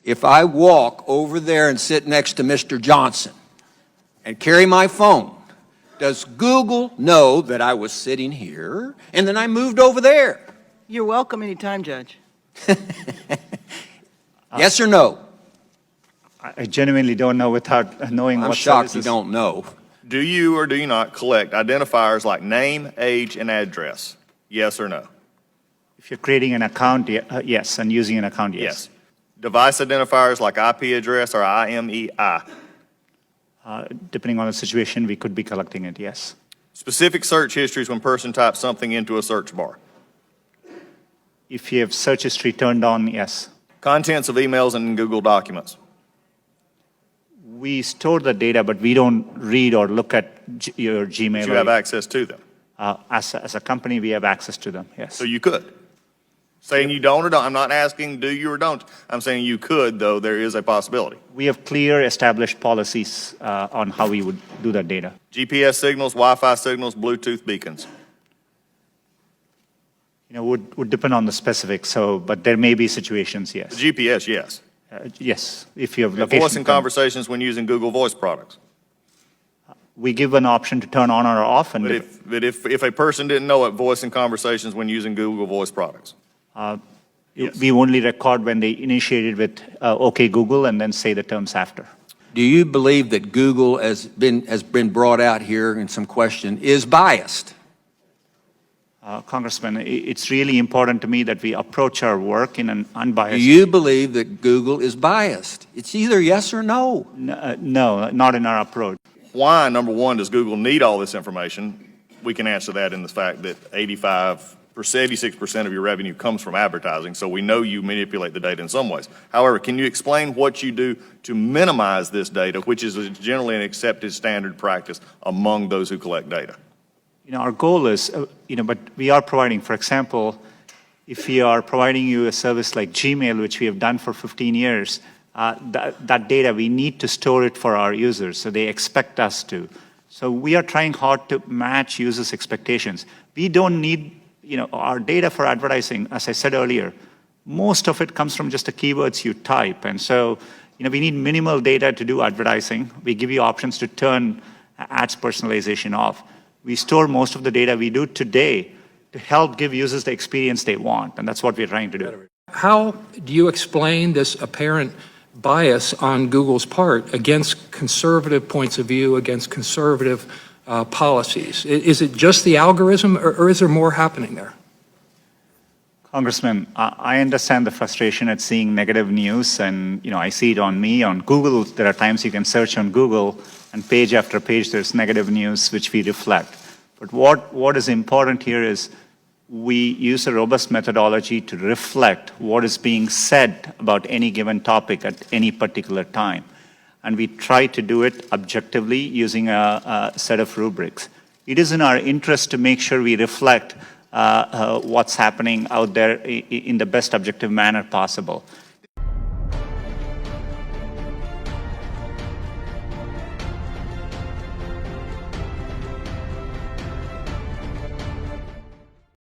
if I walk over there and sit next to Mr. Johnson and carry my phone, does Google know that I was sitting here and then I moved over there? You're welcome anytime, Judge. Yes or no? I genuinely don't know without knowing I'm what shocked services. you don't know. Do you or do you not collect identifiers like name, age, and address? Yes or no? If you're creating an account, yes, and using an account, yes. Yes. Device identifiers like IP address or IMEI? Depending on the situation, we could be collecting it, yes. Specific search histories when person types something into a search bar? If you have search history turned on, yes. Contents of emails and Google Documents? We store the data, but we don't read or look at your Gmail. But you have access to them. As a company, we have access to them, yes. So you could. Saying you don't or don't. I'm not asking do you or don't. I'm saying you could, though there is a possibility. We have clear established policies on how we would do that data. GPS signals, Wi-Fi signals, Bluetooth beacons? You know, would depend on the specifics, but there may be situations, yes. The GPS, yes. Yes, if you have And location. voice and conversations when using Google Voice products? We give an option to turn on or off, and But if a person didn't know it, voice and conversations when using Google Voice products? Yes. we only record when they initiated with OK Google and then say the terms after. Do you believe that Google has been brought out here in some question is biased? Congressman, it's really important to me that we approach our work in an unbiased. Do you believe that Google is biased? It's either yes or no. No, not in our approach. Why, number one, does Google need all this information? We can answer that in the fact that 86% of your revenue comes from advertising, so we know you manipulate the data in some ways. However, can you explain what you do to minimize this data, which is generally an accepted standard practice among those who collect data? You know, our goal is, but we are providing, for example, if we are providing you a service like Gmail, which we have done for 15 years, that data, we need to store it for our users, so they expect us to. So we are trying hard to match users' expectations. We don't need, our data for advertising, as I said earlier, most of it comes from just the keywords you type. And so, we need minimal data to do advertising. We give you options to turn ads personalization off. We store most of the data we do today to help give users the experience they want, and that's what we're trying to do. How do you explain this apparent bias on Google's part against conservative points of view, against conservative policies? Is it just the algorithm, or is there more happening there? Congressman, I understand the frustration at seeing negative news, and I see it on me, on Google. There are times you can search on Google, and page after page there's negative news which we reflect. But what is important here is we use a robust methodology to reflect what is being said about any given topic at any particular time. And we try to do it objectively using a set of rubrics. It is in our interest to make sure we reflect what's happening out there in the best objective manner possible.